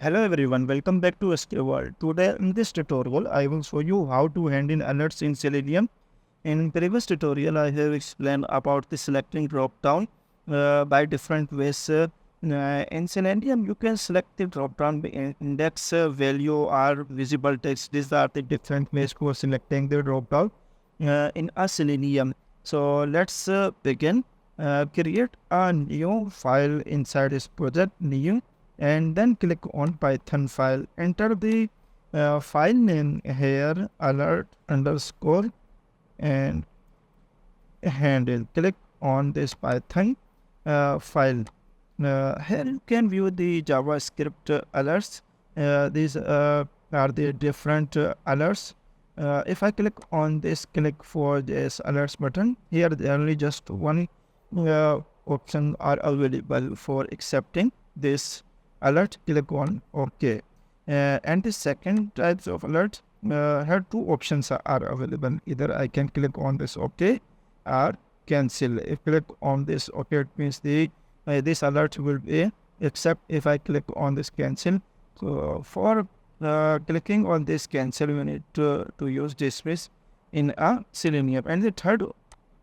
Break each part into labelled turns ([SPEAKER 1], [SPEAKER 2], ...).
[SPEAKER 1] Hello everyone, welcome back to SK World. Today in this tutorial, I will show you how to handle alerts in Selenium. In previous tutorial, I have explained about the selecting drop-down by different ways. In Selenium, you can select the drop-down by index, value, or visible text. These are the different ways for selecting the drop-down in a Selenium. So let's begin. Create a new file inside this project, new, and then click on Python file. Enter the file name here, alert underscore and handle. Click on this Python file. Here you can view the JavaScript alerts. These are the different alerts. If I click on this click for this alerts button, here there only just one option are available for accepting this alert. Click on OK. And the second types of alert, here two options are available. Either I can click on this OK or cancel. If click on this OK, it means the this alert will be accept. If I click on this cancel, so for clicking on this cancel, we need to use this space in a Selenium. And the third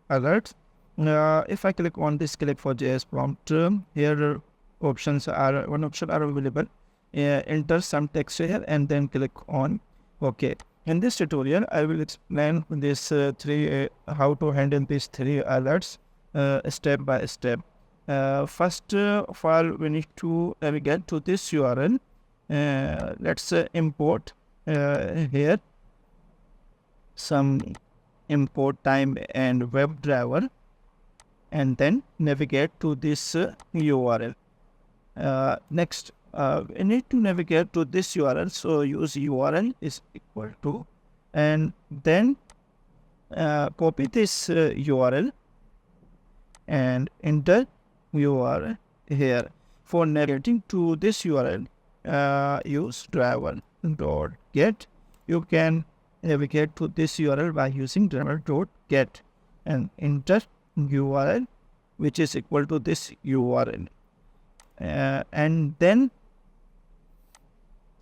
[SPEAKER 1] alert, if I click on this click for JS prompt, here options are one option are available. Enter some text here and then click on OK. In this tutorial, I will explain this how to handle these three alerts step by step. First of all, we need to navigate to this URL. Let's import here some import time and WebDriver, and then navigate to this URL. Next, we need to navigate to this URL. So use URL is equal to, and then copy this URL and enter URL here. For navigating to this URL, use driver.get. You can navigate to this URL by using driver.get and enter URL, which is equal to this URL. And then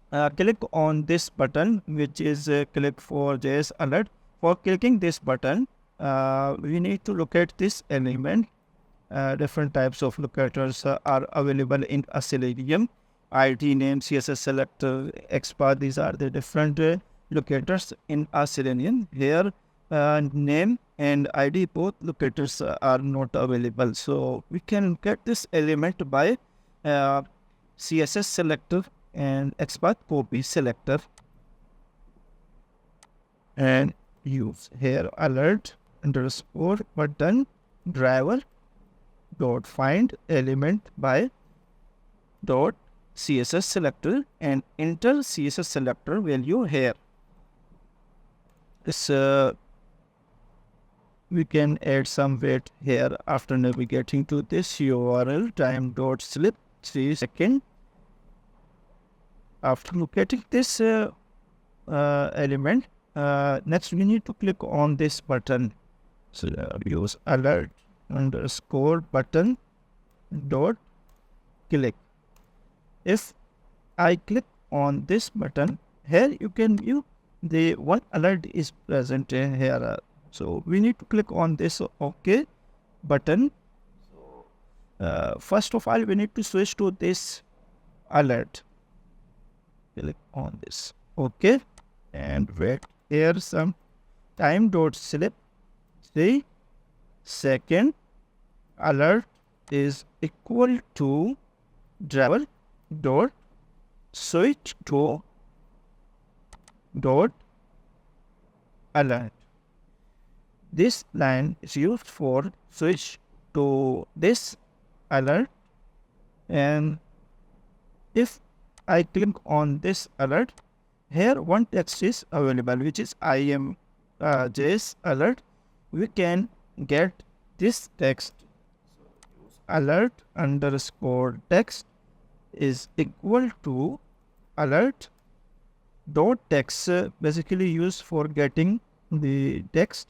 [SPEAKER 1] click on this button, which is click for JS alert. For clicking this button, we need to locate this element. Different types of locators are available in a Selenium. ID, name, CSS selector, XPath, these are the different locators in a Selenium. Here, name and ID, both locators are not available. So we can get this element by CSS selector and XPath copy selector, and use here alert underscore button driver dot find element by dot CSS selector and enter CSS selector value here. This we can add some weight here after navigating to this URL time dot slip 3 seconds. After locating this element, next we need to click on this button. So use alert underscore button dot click. If I click on this button, here you can view the one alert is present here. So we need to click on this OK button. First of all, we need to switch to this alert. Click on this OK and wait here some time dot slip 3 second. Alert is equal to driver dot switch to dot alert. This line is used for switch to this alert, and if I click on this alert, here one text is available, which is IM JS alert. We can get this text. Alert underscore text is equal to alert dot text, basically used for getting the text,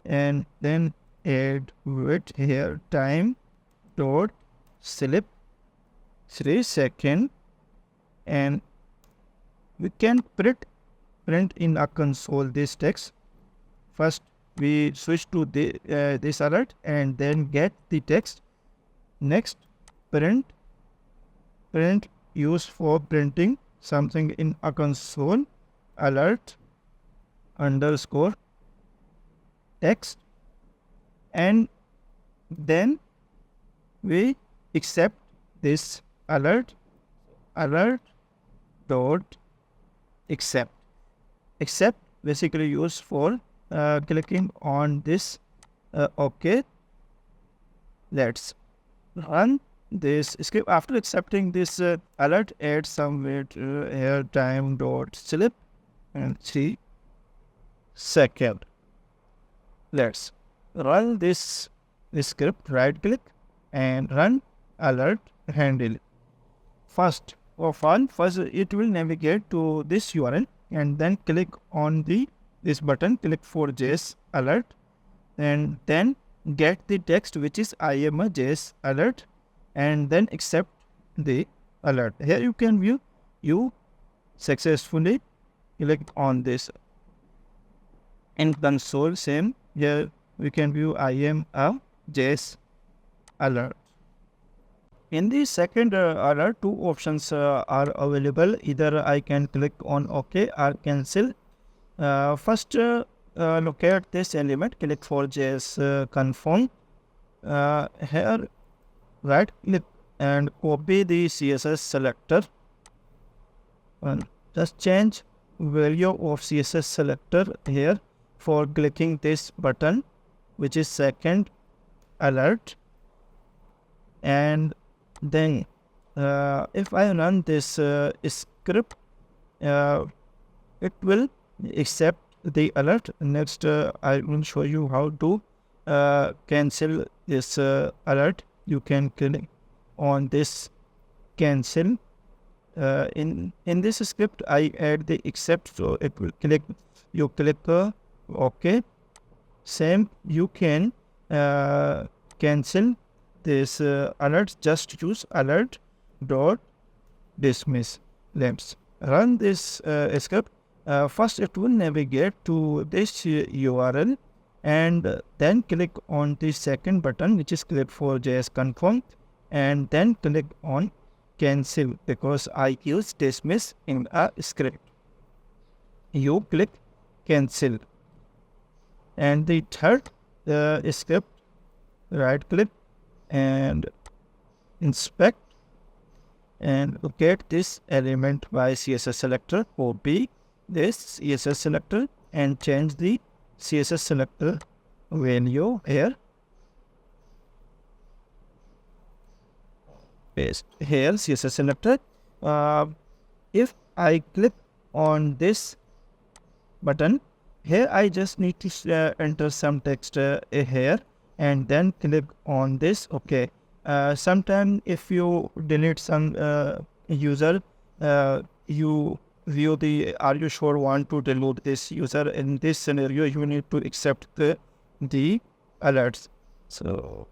[SPEAKER 1] and then add width here time dot slip 3 second and we can print in a console this text. First we switch to this alert and then get the text. Next, print used for printing something in a console, alert underscore text, and then we accept this alert dot accept. Accept basically used for clicking on this OK. Let's run this script. After accepting this alert, add some weight here, time dot slip and 3 second. Let's run this script. Right click and run alert handle. First it will navigate to this URL and then click on this button, click for JS alert, and then get the text which is I am a JS alert, and then accept the alert. Here you can view you successfully click on this. In console, same, here we can view I am a JS alert. In the second alert, two options are available. Either I can click on OK or cancel. First, locate this element, click for JS confirm. Here, right click and copy the CSS selector. And just change value of CSS selector here for clicking this button, which is second alert. And then if I run this script, it will accept the alert. Next, I will show you how to cancel this alert. You can click on this cancel. In this script, I add the accept, so it will click. You click OK. Same, you can cancel this alert. Just use alert dot dismiss. Let's run this script. First it will navigate to this URL and then click on the second button, which is click for JS confirm, and then click on cancel because I use dismiss in a script. You click cancel. And the third script, right click and inspect and locate this element by CSS selector. Copy this CSS selector and change the CSS selector value here. Paste here CSS selector. If I click on this button, here I just need to enter some text here and then click on this OK. Sometime if you delete some user, you view the are you sure want to delete this user. In this scenario, you need to accept the alerts. So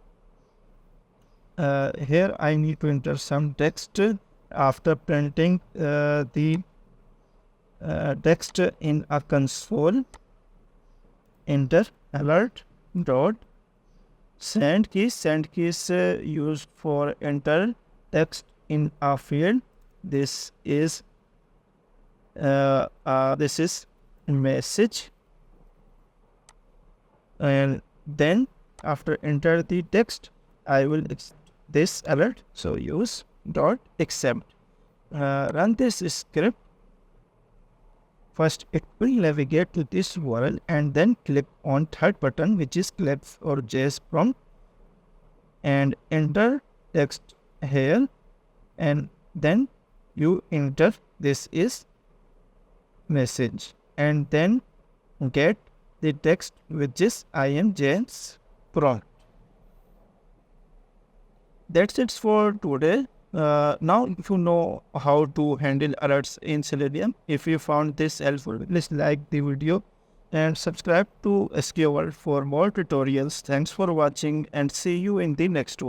[SPEAKER 1] here I need to enter some text. After printing the text in a console, enter alert dot send keys. Send keys used for enter text in a field. This is message, and then after enter the text, I will this alert. So use dot accept. Run this script. First, it will navigate to this URL and then click on third button, which is click for JS prompt, and enter text here, and then you enter this is message, and then get the text which is I am JS prompt. That's it for today. Now if you know how to handle alerts in Selenium, if you found this helpful, please like the video and subscribe to SQL for more tutorials. Thanks for watching and see you in the next one.